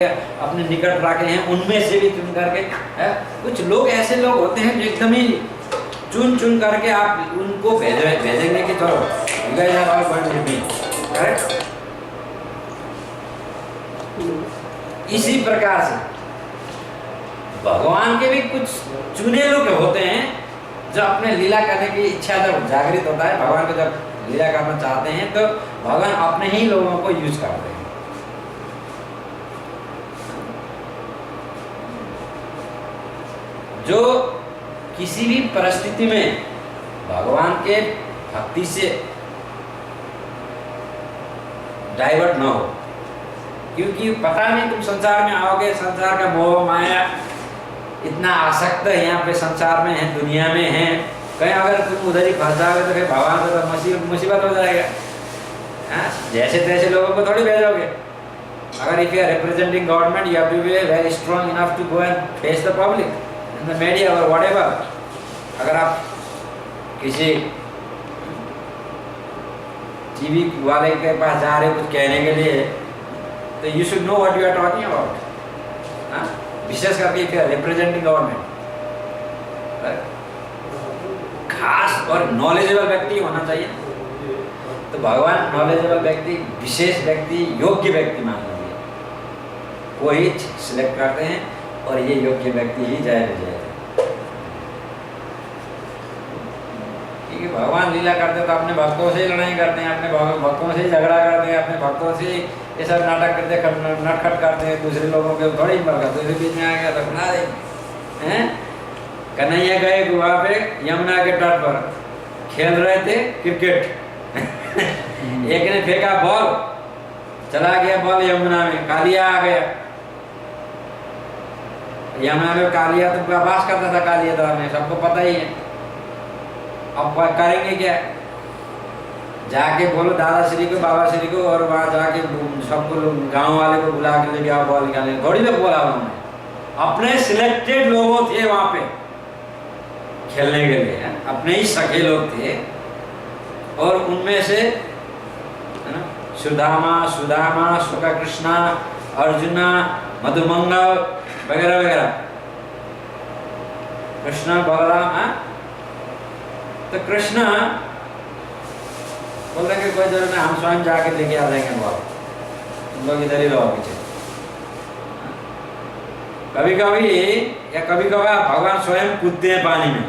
अपने निकट रखे हैं उनमें से भी चुन करके कुछ लोग ऐसे लोग होते हैं जो एकदम ही चुन करके आप उनको भेजेंगे कि चलो करेक्ट। इसी प्रकार से भगवान के भी कुछ चुने लोग होते हैं जो अपने लीला करने की इच्छा जब जागृत होता है, भगवान को जब लीला करना चाहते हैं तो भगवान अपने ही लोगों को यूज करते हैं। जो किसी भी परिस्थिति में भगवान के भक्ति से डाइवर्ट न हो, क्योंकि पता नहीं तुम संसार में आओगे, संसार का मोह माया इतना आसक्त है यहाँ पे संसार में है, दुनिया में है, कहीं अगर तुम उधर ही फंस जाओगे तो फिर भगवान को तो मुसीबत हो जाएगा। जैसे तैसे लोगों को थोड़ी भेजोगे। अगर if you are representing government you have to be very strong enough to go and face the public in the media और व्हाटएवर। अगर आप किसी टीवी वाले के पास जा रहे हो कुछ कहने के लिए तो you should know what you are talking about, विशेष करके if you are representing government. खास और नॉलेजेबल व्यक्ति होना चाहिए। तो भगवान नॉलेजेबल व्यक्ति, विशेष व्यक्ति, योग्य व्यक्ति मान लीजिए, वो ही सिलेक्ट करते हैं और ये योग्य व्यक्ति ही जाएगा। ठीक है, भगवान लीला करते तो अपने भक्तों से ही लड़ाई करते हैं, अपने भक्तों से ही झगड़ा करते हैं, अपने भक्तों से ये सब नाटक करते नटखट करते हैं, दूसरे लोगों के थोड़ी मरकर दूसरे बीच में आ गया तो बना देंगे हैं। कन्हैया गए वहाँ पे यमुना के तट पर खेल रहे थे क्रिकेट एक ने फेंका बॉल, चला गया बॉल यमुना में, कालिया आ गया। यमुना में कालिया तो वास करता था, कालिया दौर में सबको पता ही है। अब करेंगे क्या, जाके बोलो दादा श्री को, बाबा श्री को, और वहाँ जाके सबको गांव वाले को बुला के लेके आओ बॉल निकालने। थोड़ी तो बोला उन्होंने, अपने सिलेक्टेड लोगों थे वहाँ पे खेलने के लिए, अपने ही सखे लोग थे, और उनमें से सुदामा, शुक्र कृष्णा, अर्जुना, मधुमंगल वगैरह वगैरह, कृष्णा बलराम। तो कृष्णा बोल रहे कि कोई जरूरत नहीं, हम स्वयं जाके लेके आ जाएंगे बाबा, तुम लोग इधर ही रहो पीछे। कभी कभी या कभी कभार भगवान स्वयं कूदते हैं पानी में।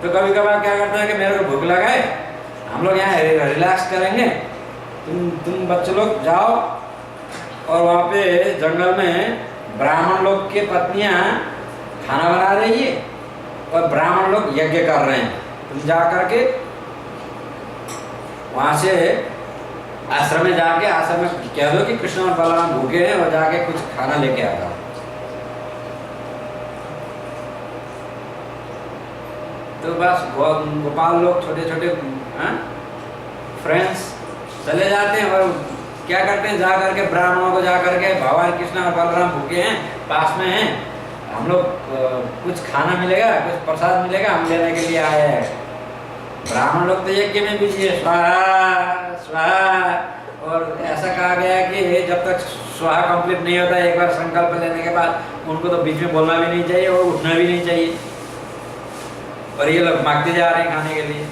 तो कभी कभार क्या करता है कि मेरे को भूख लगा है, हम लोग यहाँ रिलैक्स करेंगे, तुम बच्चे लोग जाओ और वहाँ पे जंगल में ब्राह्मण लोग की पत्नियां खाना बना रही है और ब्राह्मण लोग यज्ञ कर रहे हैं, तुम जा करके वहाँ से आश्रम में जाके आश्रम में कह दो कि कृष्ण और बलराम भूखे हैं और जाके कुछ खाना लेके आ जाओ। तो बस गोपाल लोग छोटे छोटे फ्रेंड्स चले जाते हैं और क्या करते हैं, जा करके ब्राह्मणों को जा करके भगवान कृष्ण और बलराम भूखे हैं, पास में हैं, हम लोग कुछ खाना मिलेगा, कुछ प्रसाद मिलेगा, हम लेने के लिए आए हैं। ब्राह्मण लोग तो यज्ञ में बिजी है, स्वाहा स्वाहा, और ऐसा कहा गया कि जब तक स्वाहा कंप्लीट नहीं होता, एक बार संकल्प लेने के बाद उनको तो बीच में बोलना भी नहीं चाहिए और उठना भी नहीं चाहिए। और ये लोग मांगते जा रहे हैं खाने के लिए।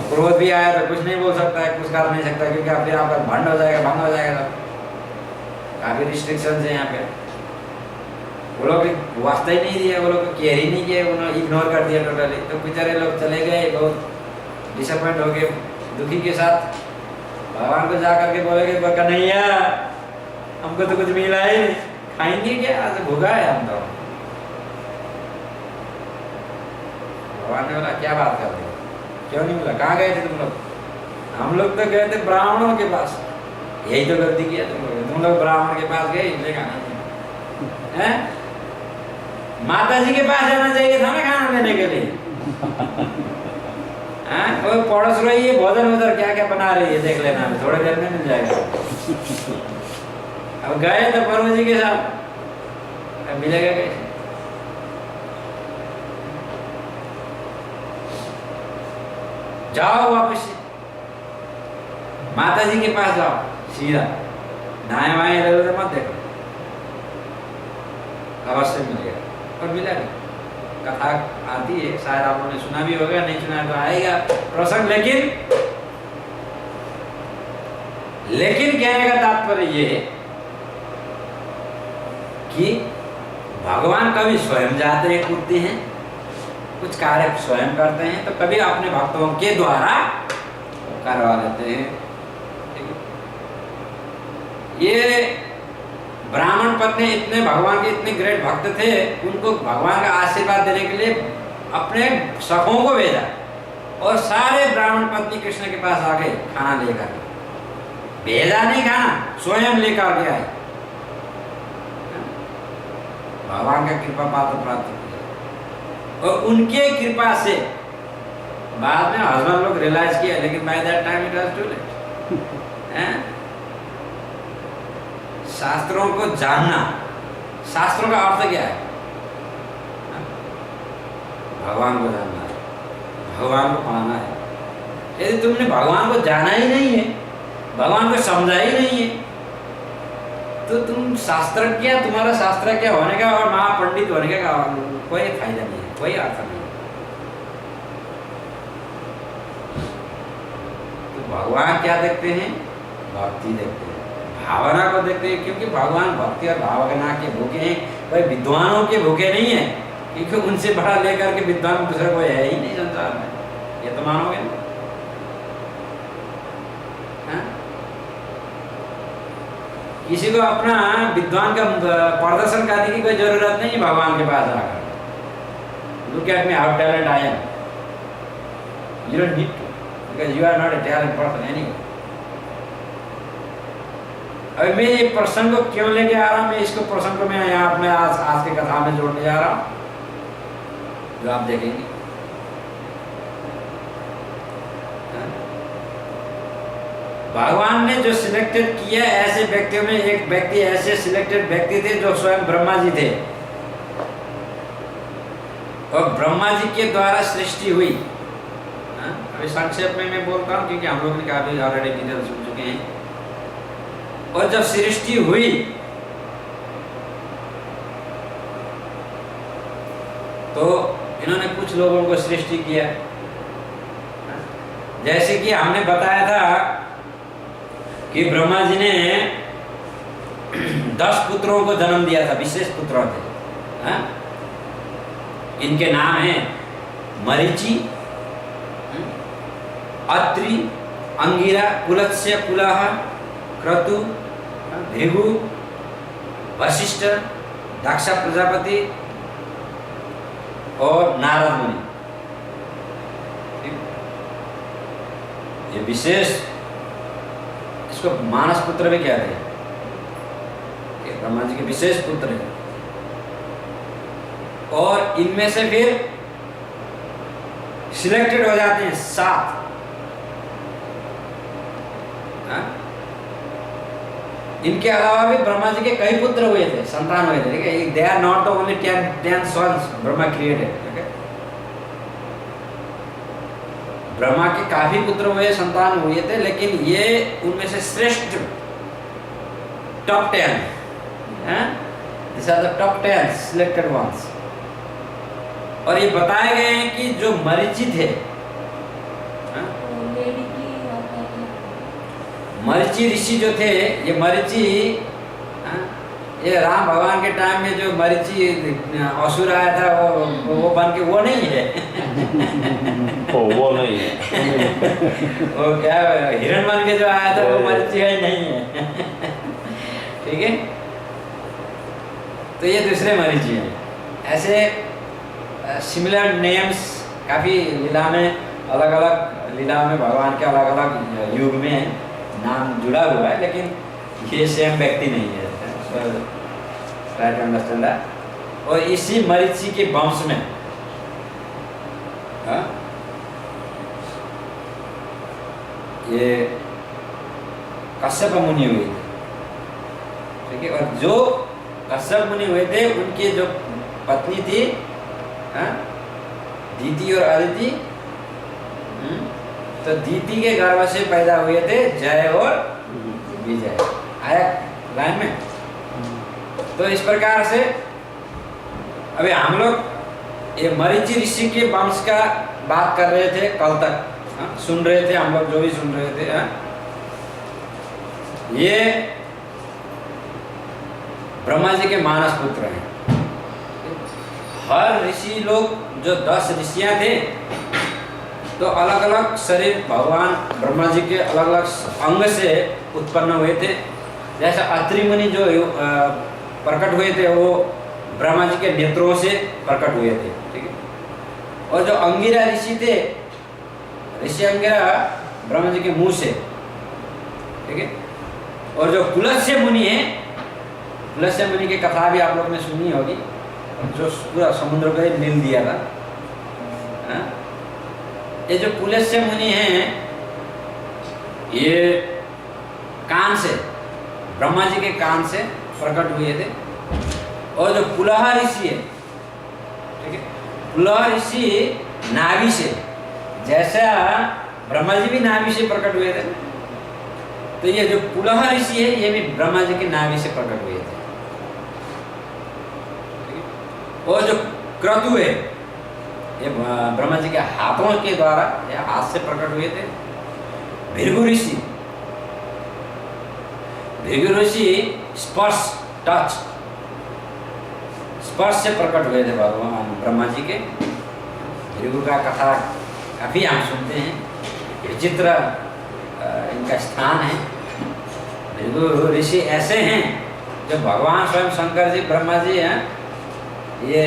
क्रोध भी आया तो कुछ नहीं बोल सकता है, कुछ कर नहीं सकता, क्योंकि फिर आपका भंड हो जाएगा, भंग हो जाएगा। सब काफी रिस्ट्रिक्शन है यहाँ पे। वो लोग वास्ता ही नहीं दिया, वो लोग केयर ही नहीं किया, उन्होंने इग्नोर कर दिया टोटली। तो बेचारे लोग चले गए बहुत डिसअपॉइंट हो गए, दुखी के साथ। भगवान को जा करके बोलेगे कन्हैया हमको तो कुछ मिला ही नहीं, खाएंगे क्या, आज भूखा है हम तो। भगवान ने बोला क्या बात कर रहे हो, क्यों नहीं मिला, कहाँ गए थे तुम लोग? हम लोग तो गए थे ब्राह्मणों के पास। यही तो गलती किया तुम लोग ब्राह्मण के पास गए, इसलिए खाना है। माता जी के पास जाना चाहिए था ना खाना लेने के लिए। वो पड़ोस रही है, भोजन उधर क्या क्या बना रही है देख लेना, थोड़ी देर में मिल जाएगा। अब गए तो प्रभु जी के साथ, अब मिलेगा कैसे? जाओ वापस माता जी के पास जाओ, सीधा दाएं बाएं इधर उधर मत देखो। अवश्य मिलेगा। और मिला नहीं, कथा आती है, शायद आप लोगों ने सुना भी होगा, नहीं सुना तो आएगा प्रसंग। लेकिन कहने का तात्पर्य ये है कि भगवान कभी स्वयं जाते हैं, कूदते हैं, कुछ कार्य स्वयं करते हैं, तो कभी अपने भक्तों के द्वारा करवा लेते हैं। ये ब्राह्मण पत्नी इतने भगवान के इतने ग्रेट भक्त थे, उनको भगवान का आशीर्वाद देने के लिए अपने सखों को भेजा, और सारे ब्राह्मण पत्नी कृष्ण के पास आ गए खाना लेकर। भेजा नहीं खाना, स्वयं लेकर के आए। भगवान का कृपा पात्र प्राप्त किया, और उनके कृपा से बाद में हस्बैंड लोग रियलाइज किया, लेकिन by that time it was too late. शास्त्रों को जानना, शास्त्रों का अर्थ क्या है? भगवान को जानना है, भगवान को पाना है। यदि तुमने भगवान को जाना ही नहीं है, भगवान को समझा ही नहीं है, तो तुम शास्त्रज्ञ, तुम्हारा शास्त्रज्ञ होने का और महापंडित होने का कोई फायदा नहीं है, कोई अर्थ नहीं है। तो भगवान क्या देखते हैं? भक्ति देखते हैं, भावना को देखते हैं, क्योंकि भगवान भक्ति और भावना के भूखे हैं, कोई विद्वानों के भूखे नहीं है, क्योंकि उनसे बड़ा लेकर के विद्वान दूसरा कोई है ही नहीं संसार में। ये तो मानोगे ना? किसी को अपना विद्वान का प्रदर्शन करने की कोई जरूरत नहीं भगवान के पास आकर। Look at me, how talented I am. You don't need to, because you are not a talented person anyway. अब मैं ये प्रसंग को क्यों लेके आ रहा हूँ? मैं इसको प्रसंग को मैं यहाँ अपने आज के कथा में जोड़ने जा रहा हूँ, जो आप देखेंगे। भगवान ने जो सिलेक्टेड किया ऐसे व्यक्तियों में एक व्यक्ति, ऐसे सिलेक्टेड व्यक्ति थे जो स्वयं ब्रह्मा जी थे, और ब्रह्मा जी के द्वारा सृष्टि हुई। अभी संक्षेप में मैं बोलता हूँ, क्योंकि हम लोग ने काफी ऑलरेडी डिटेल सुन चुके हैं। और जब सृष्टि हुई तो इन्होंने कुछ लोगों को सृष्टि किया, जैसे कि हमने बताया था कि ब्रह्मा जी ने 10 पुत्रों को जन्म दिया था, विशेष पुत्र थे। इनके नाम हैं मरीचि, अत्रि, अंगिरा, पुलत्स्य, पुलह, क्रतु, भृगु, वशिष्ठ, दक्ष प्रजापति और नारद मुनि। ये विशेष, इसको मानस पुत्र भी कहते हैं, ब्रह्मा जी के विशेष पुत्र हैं। और इनमें से फिर सिलेक्टेड हो जाते हैं 7। इनके अलावा भी ब्रह्मा जी के कई पुत्र हुए थे, संतान हुए थे। ठीक है, they are not the only 10 sons Brahma created. ठीक है, ब्रह्मा के काफी पुत्र हुए, संतान हुए थे, लेकिन ये उनमें से श्रेष्ठ टॉप 10 हैं। These are the top 10 selected ones। और ये बताए गए हैं कि जो मरीचि थे, मरीचि ऋषि जो थे, ये मरीचि, ये राम भगवान के टाइम में जो मरीचि असुर आया था, वो बन के वो नहीं है। वो नहीं है। वो क्या हिरण बन के जो आया था, वो मरीचि ही नहीं है। ठीक है, तो ये दूसरे मरीचि हैं। ऐसे सिमिलर नेम्स काफी लीला में, अलग अलग लीला में भगवान के अलग अलग युग में नाम जुड़ा हुआ है, लेकिन ये सेम व्यक्ति नहीं है। Try to understand that. और इसी मरीचि के वंश में ये कश्यप मुनि हुए थे। ठीक है, और जो कश्यप मुनि हुए थे, उनकी जो पत्नी थी दीति और अदिति, तो दीति के गर्भ से पैदा हुए थे जय और विजय। आया लाइन में? तो इस प्रकार से अभी हम लोग ये मरीचि ऋषि के वंश का बात कर रहे थे कल तक, सुन रहे थे हम लोग, जो भी सुन रहे थे। ये ब्रह्मा जी के मानस पुत्र हैं। हर ऋषि लोग, जो 10 ऋषियां थे, तो अलग अलग शरीर भगवान ब्रह्मा जी के अलग अलग अंग से उत्पन्न हुए थे। जैसे अत्रि मुनि जो प्रकट हुए थे, वो ब्रह्मा जी के नेत्रों से प्रकट हुए थे, ठीक है। और जो अंगिरा ऋषि थे, ऋषि अंगिरा ब्रह्मा जी के मुंह से, ठीक है। और जो पुलस्त्य मुनि है, पुलस्त्य मुनि की कथा भी आप लोग ने सुनी होगी, जो पूरा समुद्र को मिल दिया था। ये जो पुलस्त्य मुनि हैं, ये कान से, ब्रह्मा जी के कान से प्रकट हुए थे। और जो पुलह ऋषि है, ठीक है, पुलह ऋषि नाभि से, जैसा ब्रह्मा जी भी नाभि से प्रकट हुए थे, तो ये जो पुलह ऋषि है, ये भी ब्रह्मा जी के नाभि से प्रकट हुए थे। और जो क्रतु है, ये ब्रह्मा जी के हाथों के द्वारा, या हाथ से प्रकट हुए थे। भृगु ऋषि, भृगु ऋषि स्पर्श, टच, स्पर्श से प्रकट हुए थे भगवान ब्रह्मा जी के। भृगु का कथा काफी हम सुनते हैं, विचित्र इनका स्थान है। भृगु ऋषि ऐसे हैं जो भगवान स्वयं शंकर जी, ब्रह्मा जी हैं, ये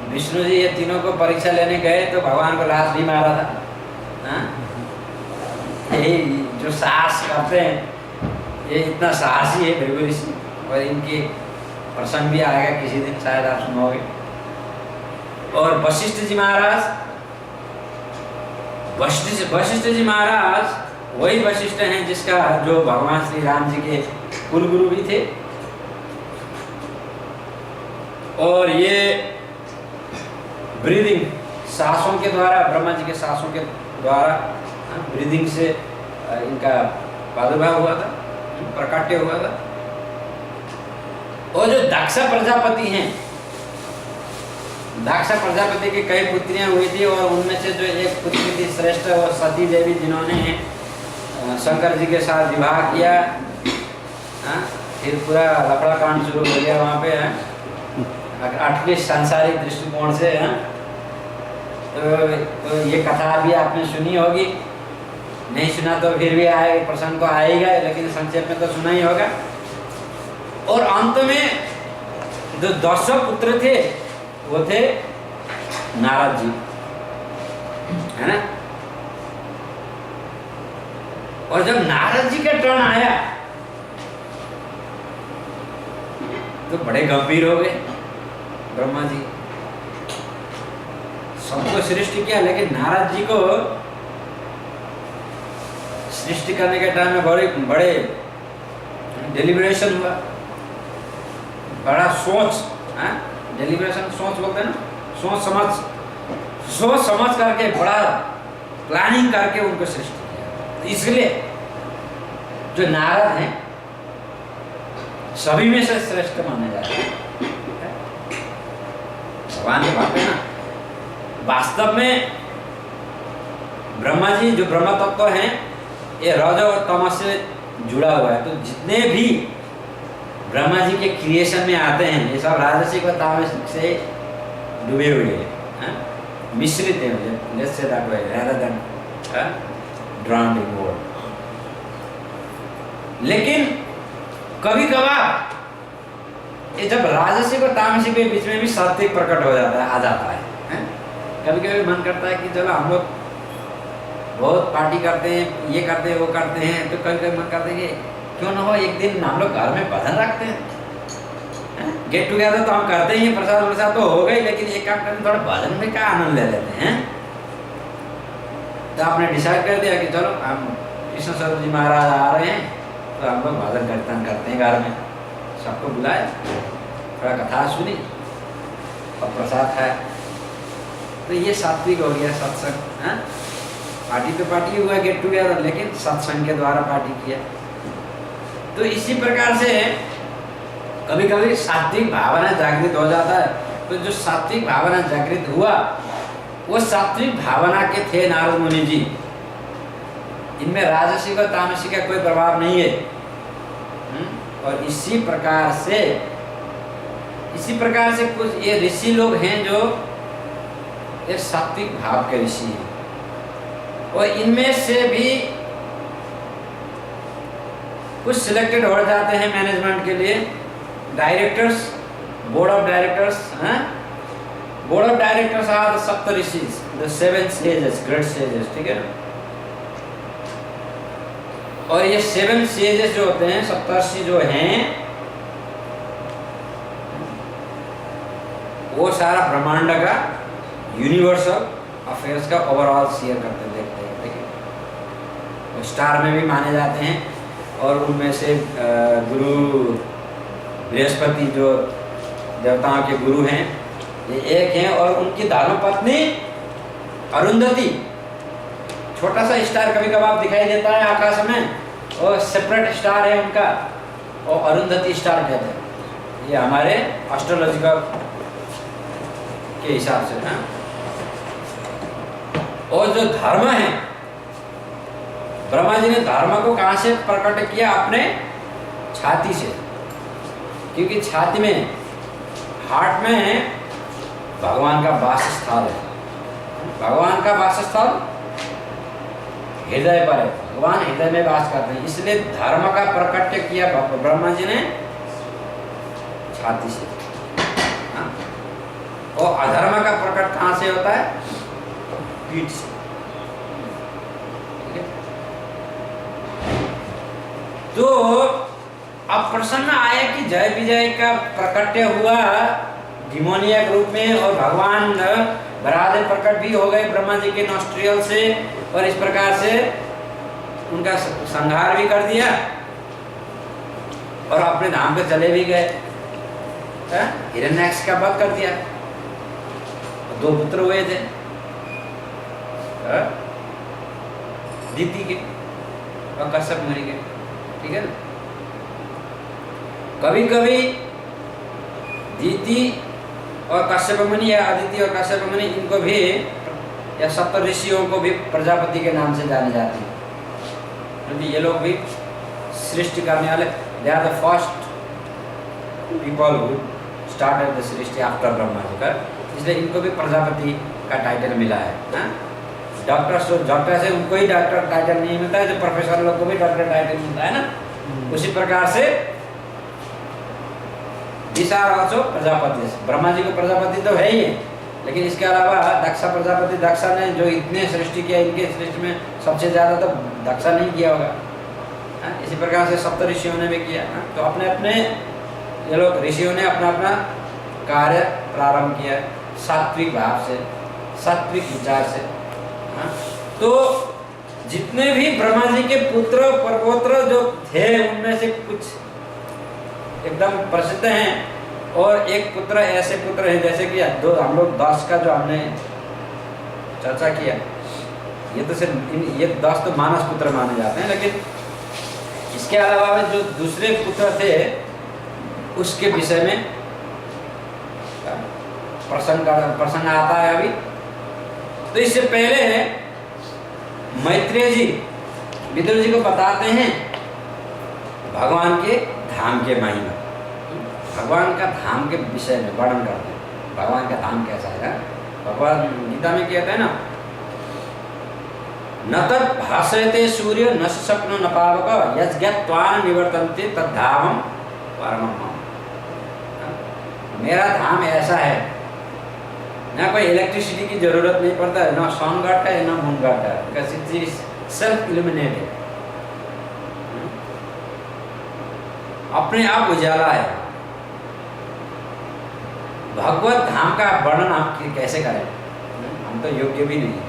विष्णु जी, ये तीनों को परीक्षा लेने गए तो भगवान को लात भी मारा था। यही जो साहस करते हैं, ये इतना साहसी है भृगु ऋषि। और इनकी प्रसंग भी आएगा किसी दिन, शायद आप सुनोगे। और वशिष्ठ जी महाराज, वशिष्ठ जी महाराज वही वशिष्ठ हैं जिसका, जो भगवान श्री राम जी के कुल गुरु भी थे। और ये ब्रीदिंग, सांसों के द्वारा, ब्रह्मा जी के सांसों के द्वारा, ब्रीदिंग से इनका प्रादुर्भाव हुआ था, प्रकाट्य हुआ था। और जो दक्ष प्रजापति हैं, दक्ष प्रजापति की कई पुत्रियां हुई थी, और उनमें से जो एक पुत्री थी श्रेष्ठ, वो सती देवी, जिन्होंने शंकर जी के साथ विवाह किया। फिर पूरा लफड़ा कांड शुरू हो गया वहाँ पे, अटली सांसारिक दृष्टिकोण से। तो ये कथा भी आपने सुनी होगी, नहीं सुना तो फिर भी आए, प्रसंग तो आएगा, लेकिन संक्षेप में तो सुना ही होगा। और अंत में जो 10 पुत्र थे, वो थे नारद जी, है ना। और जब नारद जी का टर्न आया तो बड़े गंभीर हो गए ब्रह्मा जी। सबको सृष्टि किया, लेकिन नारद जी को सृष्टि करने के टाइम में बड़े डेलिब्रेशन हुआ, बड़ा सोच, डेलिब्रेशन सोच बोलते हैं ना, सोच समझ करके, बड़ा प्लानिंग करके उनको सृष्टि किया। तो इसलिए जो नारद हैं, सभी में से श्रेष्ठ माने जाते हैं। भगवान के भक्त है ना। वास्तव में ब्रह्मा जी जो ब्रह्म तत्व हैं, ये रज और तमस से जुड़ा हुआ है। तो जितने भी ब्रह्मा जी के क्रिएशन में आते हैं, ये सब राजसिक और तामसिक से डूबे हुए हैं, मिश्रित है। Let's say that way rather than drowned in water। लेकिन कभी कभार ये जब राजसिक और तामसिक के बीच में भी सात्विक प्रकट हो जाता है, आ जाता है। कभी कभी मन करता है कि चलो हम लोग बहुत पार्टी करते हैं, ये करते हैं, वो करते हैं, तो कभी कभी मन करता है कि क्यों ना हो एक दिन हम लोग घर में भजन रखते हैं। गेट टुगेदर तो हम करते ही, प्रसाद वरसाद तो हो गई, लेकिन एक काम करते थोड़ा भजन में क्या आनंद ले लेते हैं। तो आपने डिसाइड कर दिया कि चलो हम कृष्ण स्वरूप जी महाराज आ रहे हैं, तो हम लोग भजन कीर्तन करते हैं घर में। सबको बुलाए, थोड़ा कथा सुनी और प्रसाद खाया, तो ये सात्विक हो गया सत्संग। पार्टी तो पार्टी हुआ, गेट टुगेदर, लेकिन सत्संग के द्वारा पार्टी किया। तो इसी प्रकार से कभी कभी सात्विक भावना जागृत हो जाता है, तो जो सात्विक भावना जागृत हुआ, वो सात्विक भावना के थे नारद मुनि जी। इनमें राजसिक और तामसिक का कोई प्रभाव नहीं है। और इसी प्रकार से कुछ ये ऋषि लोग हैं जो ये सात्विक भाव के ऋषि हैं। और इनमें से भी कुछ सिलेक्टेड हो जाते हैं मैनेजमेंट के लिए, directors, board of directors. Board of directors are the sapta rishis, the 7 sages, great sages, ठीक है ना। और ये 7 सेजेस जो होते हैं, सप्तर्षि जो हैं, वो सारा ब्रह्मांड का यूनिवर्सल अफेयर्स का ओवरऑल शेयर करते देखते हैं, ठीक है। स्टार में भी माने जाते हैं। और उनमें से गुरु बृहस्पति जो देवताओं के गुरु हैं, ये एक हैं। और उनकी धर्मपत्नी अरुंधति, छोटा सा स्टार कभी कभार दिखाई देता है आकाश में, और सेपरेट स्टार है उनका, और अरुंधति स्टार कहते हैं। ये हमारे एस्ट्रोलॉजिकल के हिसाब से है। और जो धर्म है, ब्रह्मा जी ने धर्म को कहां से प्रकट किया? अपने छाती से। क्योंकि छाती में, हार्ट में भगवान का वासस्थल है। भगवान का वासस्थल हृदय पर है। भगवान हृदय में वास करते हैं, इसलिए धर्म का प्रकट किया ब्रह्मा जी ने छाती से। और अधर्म का प्रकट कहां से होता है? पीठ से। तो अब प्रश्न आया कि जय विजय का प्रकट हुआ डिमोनियक रूप में, और भगवान बरादर प्रकट भी हो गए ब्रह्मा जी के नॉस्ट्रियल से, और इस प्रकार से उनका संहार भी कर दिया और अपने धाम पे चले भी गए। हिरण्याक्ष का वध कर दिया। 2 पुत्र हुए थे, दीति के और कश्यप मुनि के, ठीक है ना। कभी कभी दीति और कश्यप मुनि, या अदिति और कश्यप मुनि, इनको भी, या सप्त ऋषियों को भी प्रजापति के नाम से जाने जाते हैं, क्योंकि ये लोग भी सृष्टि करने वाले, they are the first people who started the सृष्टि आफ्टर ब्रह्मा जी का, इसलिए इनको भी प्रजापति का टाइटल मिला है। डॉक्टर से उनको ही डॉक्टर टाइटल नहीं मिलता है, जो प्रोफेसर लोग को भी डॉक्टर टाइटल मिलता है ना। उसी प्रकार से प्रजापति, ब्रह्मा जी को प्रजापति तो है ही है, लेकिन इसके अलावा दक्षा प्रजापति, दक्षा ने जो इतने सृष्टि किया, इनके सृष्टि में सबसे ज्यादा तो दक्षा नहीं किया होगा। इसी प्रकार से सप्त ऋषियों ने भी किया। तो अपने अपने ये लोग ऋषियों ने अपना अपना कार्य प्रारंभ किया सात्विक भाव से, सात्विक विचार से। तो जितने भी ब्रह्मा जी के पुत्र परपौत्र जो थे, उनमें से कुछ एकदम प्रसिद्ध हैं, और एक पुत्र ऐसे पुत्र हैं जैसे कि हम लोग 10 का जो हमने चर्चा किया, ये तो सिर्फ ये 10 तो मानस पुत्र माने जाते हैं, लेकिन इसके अलावा जो दूसरे पुत्र थे उसके विषय में प्रसंग आता है अभी। तो इससे पहले मैत्रेय जी विदुर जी को बताते हैं भगवान के धाम के महिमा, भगवान का धाम के विषय में वर्णन करते हैं। भगवान का धाम कैसा है? भगवान गीता में कहते हैं ना, न तत् भासयते सूर्य न शक्नो न पावक यज्ञत्वान निवर्तन्ते तद्धामं परमं मम। मेरा धाम ऐसा है, ना कोई इलेक्ट्रिसिटी की जरूरत नहीं पड़ता है, ना सन घट है ना मून घट है, because it is self illuminated, अपने आप उजाला है। भगवत धाम का वर्णन हम कैसे करें? हम तो योग्य भी नहीं।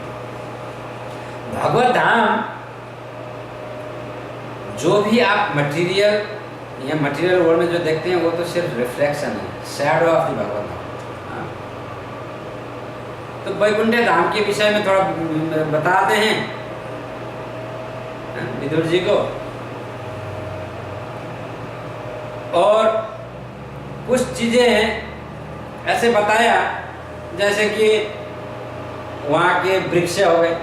भगवत धाम जो भी आप मटेरियल या मटेरियल वर्ल्ड में जो देखते हैं, वो तो सिर्फ रिफ्लेक्शन है, शैडो ऑफ द भगवत धाम। तो वैकुंठ धाम के विषय में थोड़ा बताते हैं विदुर जी को, और कुछ चीजें ऐसे बताया जैसे कि वहाँ के वृक्ष हो गए,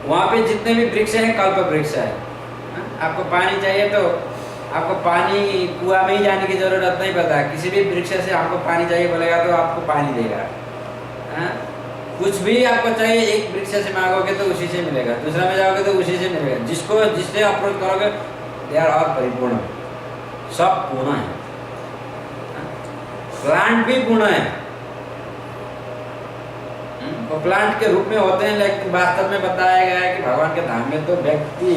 वहाँ पे जितने भी वृक्ष हैं कल्प वृक्ष है। आपको पानी चाहिए तो आपको पानी कुआं में ही जाने की जरूरत नहीं पड़ता, किसी भी वृक्ष से आपको पानी चाहिए बोलेगा तो आपको पानी देगा। कुछ भी आपको चाहिए एक वृक्ष से मांगोगे तो उसी से मिलेगा, दूसरा में जाओगे तो उसी से मिलेगा, जिसको जिससे अप्रोच करोगे दे आर ऑल परिपूर्ण, सब पूर्ण है। प्लांट भी पूर्ण है, वो प्लांट के रूप में होते हैं, लेकिन वास्तव में बताया गया है कि भगवान के धाम में तो व्यक्ति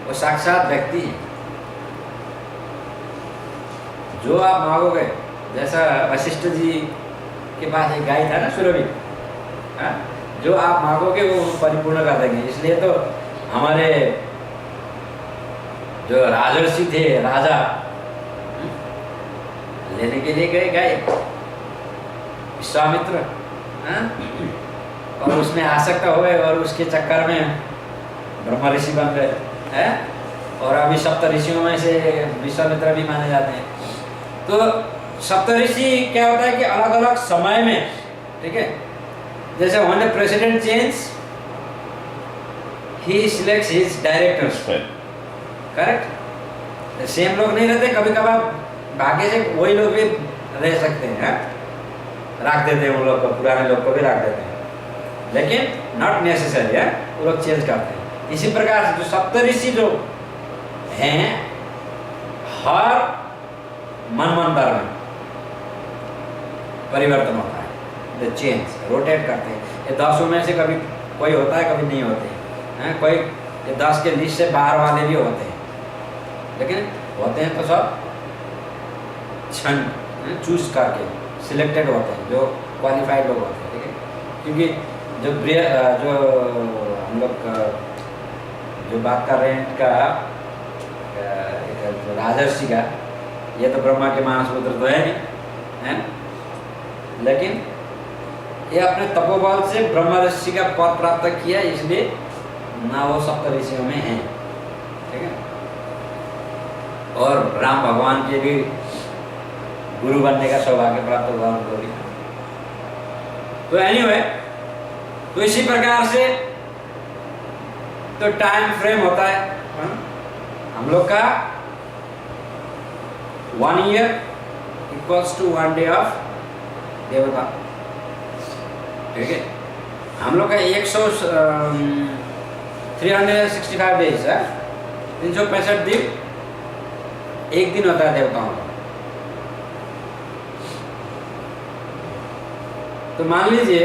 वो साक्षात व्यक्ति है। जो आप मांगोगे, जैसा वशिष्ठ जी के पास एक गाय था ना सुरभि, जो आप मांगोगे वो परिपूर्ण कर देंगे। इसलिए तो हमारे जो राजर्षि थे, राजा लेने के लिए गए गाय, विश्वामित्र, और उसमें आसक्त हो गए और उसके चक्कर में ब्रह्म ऋषि बन गए हैं। और अभी सप्त ऋषियों में से विश्वामित्र भी माने जाते हैं। तो सप्तऋषि क्या होता है कि अलग अलग समय में, ठीक है, जैसे when the president change, he selects his directors, correct. Same लोग नहीं रहते, कभी कभार भाग्य से वही लोग भी रह सकते हैं, रख देते हैं, उन लोग को, पुराने लोग को भी रख देते हैं, लेकिन नॉट नेसेसरी है, वो लोग चेंज करते हैं। इसी प्रकार से जो सप्तऋषि जो हैं हर मनमंत्र में परिवर्तन होता है, द चेंज, रोटेट करते हैं। ये 10 में से कभी कोई होता है, कभी नहीं होते हैं। कोई ये 10 के लिस्ट से बाहर वाले भी होते हैं, लेकिन होते हैं तो सब क्षण चूज करके सिलेक्टेड होते हैं, जो क्वालिफाइड लोग होते हैं, ठीक है। क्योंकि जो हम लोग जो बात कर रहे हैं इनका राजर्षि का, ये तो ब्रह्मा के मानस पुत्र तो है नहीं, है, लेकिन ये अपने तपोबल से ब्रह्म ऋषि का पद प्राप्त किया, इसलिए ना वो सप्त ऋषियों में है, ठीक है। और राम भगवान के भी गुरु बनने का सौभाग्य प्राप्त हुआ उनको भी। तो एनीवे, तो इसी प्रकार से तो टाइम फ्रेम होता है हम लोग का। 1 year equals to 1 day of देवता, ठीक है। हम लोग का 365 डेज है, 365 दिन एक दिन होता है देवताओं का। तो मान लीजिए